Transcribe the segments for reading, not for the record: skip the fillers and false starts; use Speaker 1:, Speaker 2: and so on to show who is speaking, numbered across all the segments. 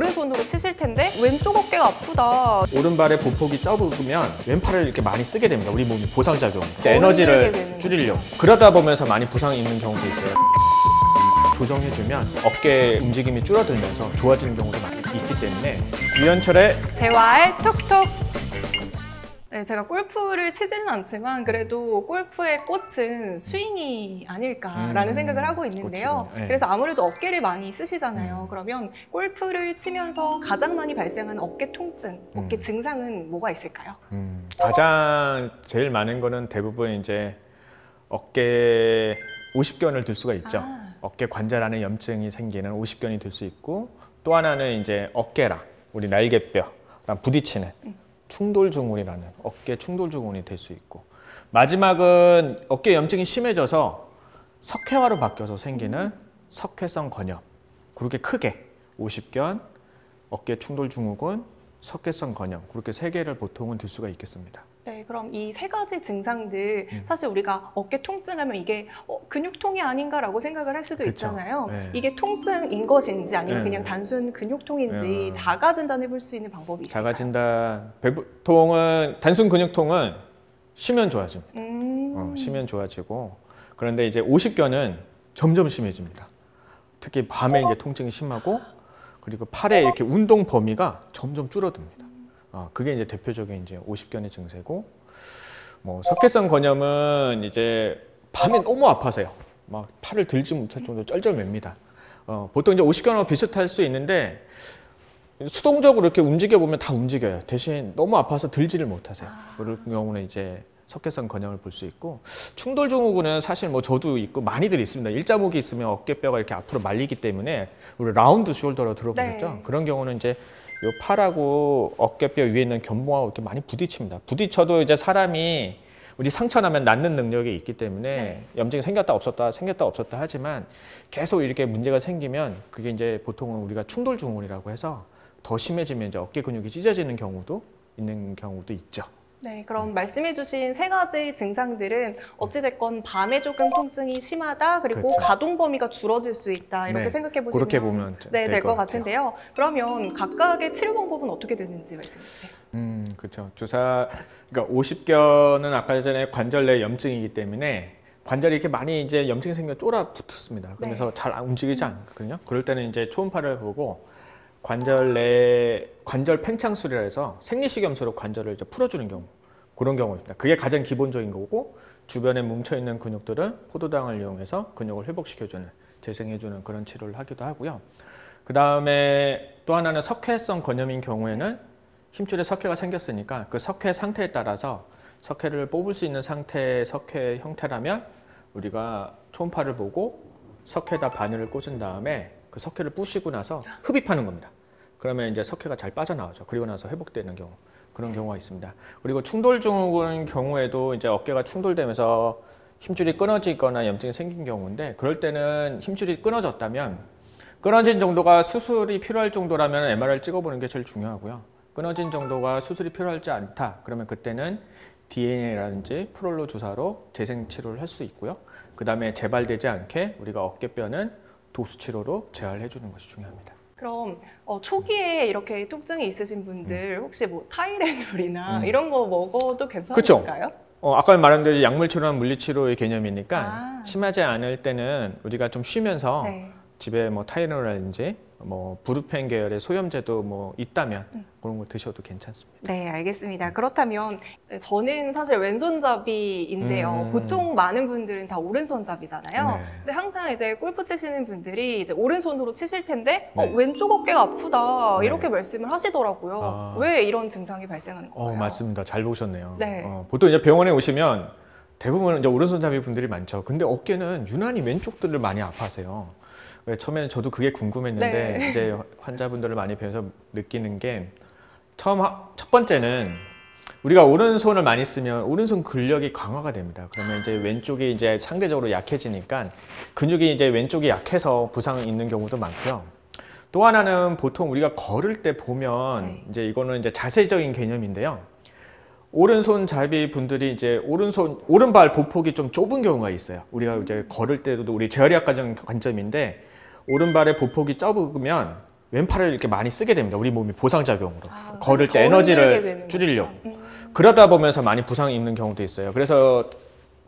Speaker 1: 오른손으로 치실 텐데 왼쪽 어깨가 아프다.
Speaker 2: 오른발의 보폭이 좁으면 왼팔을 이렇게 많이 쓰게 됩니다. 우리 몸이 보상작용, 에너지를 줄이려고. 그러다 보면서 많이 부상이 있는 경우도 있어요. 조정해주면 어깨 움직임이 줄어들면서 좋아지는 경우도 많이 있기 때문에 유연철의
Speaker 1: 재활 톡톡. 네, 제가 골프를 치지는 않지만 그래도 골프의 꽃은 스윙이 아닐까라는 생각을 하고 있는데요.
Speaker 2: 네.
Speaker 1: 그래서 아무래도 어깨를 많이 쓰시잖아요. 그러면 골프를 치면서 가장 많이 발생하는 어깨 통증, 어깨 증상은 뭐가 있을까요?
Speaker 2: 가장 제일 많은 거는 대부분 이제 어깨 오십견을 들 수가 있죠. 어깨 관절 안에 염증이 생기는 오십견이 들 수 있고, 또 하나는 이제 어깨랑 우리 날개뼈랑 부딪히는 충돌증후군이라는 어깨 충돌증후군이 될 수 있고, 마지막은 어깨 염증이 심해져서 석회화로 바뀌어서 생기는 석회성 건염. 그렇게 크게 오십견, 어깨 충돌증후군, 석회성 건염, 그렇게 세 개를 보통은 들 수가 있겠습니다.
Speaker 1: 네, 그럼 이 세 가지 증상들 사실 우리가 어깨 통증하면 이게 근육통이 아닌가라고 생각을 할 수도 있잖아요.
Speaker 2: 네.
Speaker 1: 이게 통증인 것인지 아니면 그냥 단순 근육통인지 자가 진단해 볼 수 있는 방법이 있을까요?
Speaker 2: 자가 진단, 보통은 단순 근육통은 쉬면 좋아집니다. 쉬면 좋아지고, 그런데 이제 오십견은 점점 심해집니다. 특히 밤에 이제 통증이 심하고, 그리고 팔에 이렇게 운동 범위가 점점 줄어듭니다. 그게 이제 대표적인 이제 오십견의 증세고, 뭐 석회성 건염은 이제 밤에 너무 아파서요. 막 팔을 들지 못할 정도로 쩔쩔맵니다. 보통 이제 오십견하고 비슷할 수 있는데 수동적으로 이렇게 움직여 보면 다 움직여요. 대신 너무 아파서 들지를 못하세요. 그런 경우는 이제 석회성 건염을 볼 수 있고, 충돌증후군은 사실 뭐 저도 있고 많이들 있습니다. 일자목이 있으면 어깨뼈가 이렇게 앞으로 말리기 때문에 우리 라운드 숄더로 들어보셨죠? 네. 그런 경우는 이제 요 팔하고 어깨뼈 위에 있는 견봉하고 이렇게 많이 부딪힙니다. 부딪혀도 이제 사람이 우리 상처 나면 낫는 능력이 있기 때문에 염증이 생겼다 없었다 하지만 계속 이렇게 문제가 생기면 그게 이제 보통은 우리가 충돌증후군이라고 해서 더 심해지면 이제 어깨 근육이 찢어지는 경우도 있는 경우도 있죠.
Speaker 1: 네, 그럼 말씀해주신 세 가지 증상들은 어찌됐건 밤에 조금 통증이 심하다, 그리고
Speaker 2: 그렇죠.
Speaker 1: 가동 범위가 줄어들 수 있다, 이렇게 생각해 보시면
Speaker 2: 그렇게 보면
Speaker 1: 될 것 같은데요. 그러면 각각의 치료 방법은 어떻게 되는지 말씀해 주세요.
Speaker 2: 그렇죠. 그러니까 오십견은 아까 전에 관절 내 염증이기 때문에 관절이 이렇게 많이 이제 염증이 생겨 쫄아 붙습니다. 그래서 잘 움직이지 않거든요. 그럴 때는 이제 초음파를 보고 관절 내 관절 팽창술이라 해서 생리식염수로 관절을 이제 풀어주는 경우, 그런 경우입니다. 그게 가장 기본적인 거고, 주변에 뭉쳐있는 근육들은 포도당을 이용해서 근육을 회복시켜주는, 재생해주는 그런 치료를 하기도 하고요. 그 다음에 또 하나는 석회성 건염인 경우에는 힘줄에 석회가 생겼으니까 그 석회 상태에 따라서 석회를 뽑을 수 있는 상태의 석회 형태라면 우리가 초음파를 보고 석회에다 바늘을 꽂은 다음에 그 석회를 부시고 나서 흡입하는 겁니다. 그러면 이제 석회가 잘 빠져나오죠. 그리고 나서 회복되는 경우, 그런 경우가 있습니다. 그리고 충돌증후군 경우에도 이제 어깨가 충돌되면서 힘줄이 끊어지거나 염증이 생긴 경우인데, 그럴 때는 힘줄이 끊어졌다면, 끊어진 정도가 수술이 필요할 정도라면 MRI를 찍어보는 게 제일 중요하고요. 끊어진 정도가 수술이 필요하지 않다, 그러면 그때는 DNA라든지 프롤로 주사로 재생 치료를 할 수 있고요. 그 다음에 재발되지 않게 우리가 어깨뼈는 도수 치료로 재활해 주는 것이 중요합니다.
Speaker 1: 그럼 초기에 이렇게 통증이 있으신 분들 혹시 뭐 타이레놀이나 이런 거 먹어도 괜찮을까요?
Speaker 2: 아까 말한 대로 약물 치료나 물리 치료의 개념이니까 심하지 않을 때는 우리가 좀 쉬면서 집에 뭐 타이레놀이라든지 뭐 부르펜 계열의 소염제도 뭐 있다면 그런 거 드셔도 괜찮습니다.
Speaker 1: 네, 알겠습니다. 그렇다면 저는 사실 왼손잡이인데요. 보통 많은 분들은 다 오른손잡이잖아요. 근데 항상 이제 골프 치시는 분들이 이제 오른손으로 치실 텐데 왼쪽 어깨가 아프다 이렇게 말씀을 하시더라고요. 왜 이런 증상이 발생하는 건가요?
Speaker 2: 맞습니다. 잘 보셨네요. 보통 이제 병원에 오시면 대부분 이제 오른손잡이 분들이 많죠. 근데 어깨는 유난히 왼쪽들을 많이 아파하세요. 처음에는 저도 그게 궁금했는데 이제 환자분들을 많이 뵈서 느끼는 게, 첫 번째는 우리가 오른손을 많이 쓰면 오른손 근력이 강화가 됩니다. 그러면 이제 왼쪽이 이제 상대적으로 약해지니까 근육이 이제 왼쪽이 약해서 부상이 있는 경우도 많고요. 또 하나는 보통 우리가 걸을 때 보면 이제 이거는 이제 자세적인 개념인데요. 오른손잡이 분들이 이제 오른발 보폭이 좀 좁은 경우가 있어요. 우리가 이제 걸을 때도 우리 재활의학과적 관점인데, 오른발의 보폭이 좁으면 왼팔을 이렇게 많이 쓰게 됩니다. 우리 몸이 보상작용으로.
Speaker 1: 아,
Speaker 2: 걸을
Speaker 1: 더
Speaker 2: 때
Speaker 1: 흔들게
Speaker 2: 에너지를
Speaker 1: 되는군요.
Speaker 2: 줄이려고. 그러다 보면서 많이 부상이 있는 경우도 있어요. 그래서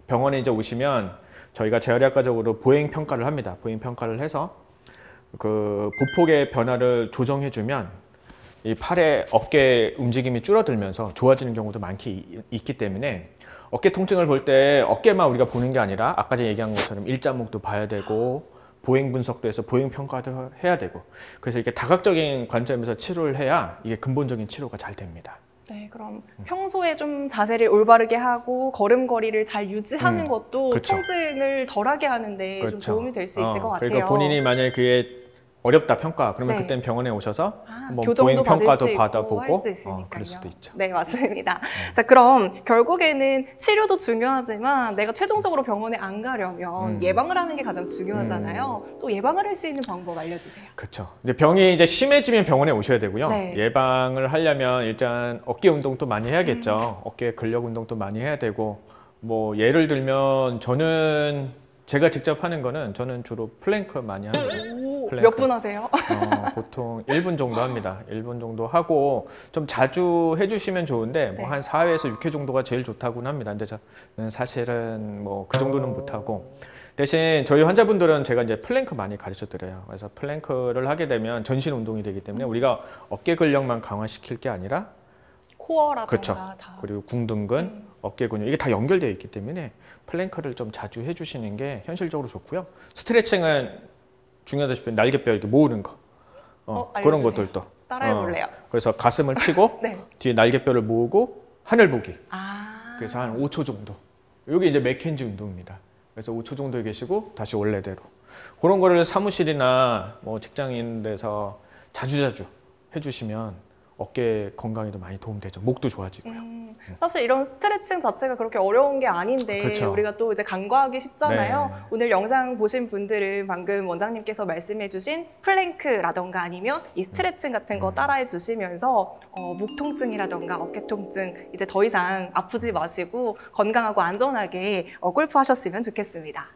Speaker 2: 병원에 이제 오시면 저희가 재활의학과적으로 보행 평가를 합니다. 보행 평가를 해서 그 보폭의 변화를 조정해주면 이 팔의 어깨 움직임이 줄어들면서 좋아지는 경우도 있기 때문에 어깨 통증을 볼 때 어깨만 우리가 보는 게 아니라 아까 전에 얘기한 것처럼 일자목도 봐야 되고 보행 분석도 해서 보행 평가도 해야 되고 그래서 이렇게 다각적인 관점에서 치료를 해야 이게 근본적인 치료가 잘 됩니다.
Speaker 1: 네, 그럼 평소에 좀 자세를 올바르게 하고 걸음걸이를 잘 유지하는 것도
Speaker 2: 그쵸.
Speaker 1: 통증을 덜하게 하는데 좀
Speaker 2: 그렇죠.
Speaker 1: 도움이 될 수 있을 것 같아요.
Speaker 2: 그러니까 본인이 만약에 그게 어렵다 평가 그러면
Speaker 1: 네.
Speaker 2: 그때는 병원에 오셔서 한번 보행
Speaker 1: 교정도 받을
Speaker 2: 평가도
Speaker 1: 수 있고
Speaker 2: 받아보고
Speaker 1: 할 수 있으니까요.
Speaker 2: 그럴 수도 있죠.
Speaker 1: 네, 맞습니다. 자, 그럼 결국에는 치료도 중요하지만 내가 최종적으로 병원에 안 가려면 예방을 하는 게 가장 중요하잖아요. 또 예방을 할 수 있는 방법 알려주세요.
Speaker 2: 그렇죠. 근데 병이 이제 심해지면 병원에 오셔야 되고요.
Speaker 1: 네.
Speaker 2: 예방을 하려면 일단 어깨 운동도 많이 해야겠죠. 어깨 근력 운동도 많이 해야 되고 뭐 예를 들면 제가 직접 하는 거는 저는 주로 플랭크 많이 합니다.
Speaker 1: 몇 분 하세요?
Speaker 2: 보통 1분 정도 합니다. 1분 정도 하고 좀 자주 해주시면 좋은데 뭐 한 4회에서 6회 정도가 제일 좋다고는 합니다. 근데 저는 사실은 뭐 그 정도는 못하고 대신 저희 환자분들은 제가 이제 플랭크 많이 가르쳐 드려요. 그래서 플랭크를 하게 되면 전신 운동이 되기 때문에 우리가 어깨 근력만 강화시킬 게 아니라
Speaker 1: 코어라든가
Speaker 2: 그렇죠.
Speaker 1: 다.
Speaker 2: 그리고 궁등근, 어깨 근육 이게 다 연결되어 있기 때문에 플랭크를 좀 자주 해주시는 게 현실적으로 좋고요. 스트레칭은 중요하다시피 날개뼈 이렇게 모으는 거 그런
Speaker 1: 알려주세요.
Speaker 2: 것들도
Speaker 1: 따라해볼래요.
Speaker 2: 그래서 가슴을 펴고
Speaker 1: 네.
Speaker 2: 뒤에 날개뼈를 모으고 하늘 보기
Speaker 1: 아.
Speaker 2: 그래서 한 5초 정도 여기 이제 맥켄지 운동입니다. 그래서 5초 정도 계시고 다시 원래대로 그런 거를 사무실이나 뭐 직장에 있는 데서 자주자주 해주시면 어깨 건강에도 많이 도움되죠. 목도 좋아지고요.
Speaker 1: 사실 이런 스트레칭 자체가 그렇게 어려운 게 아닌데
Speaker 2: 그쵸.
Speaker 1: 우리가 또 이제 간과하기 쉽잖아요.
Speaker 2: 네.
Speaker 1: 오늘 영상 보신 분들은 방금 원장님께서 말씀해주신 플랭크라던가 아니면 이 스트레칭 같은 거 따라해 주시면서 목 통증이라던가 어깨 통증 이제 더 이상 아프지 마시고 건강하고 안전하게 골프하셨으면 좋겠습니다.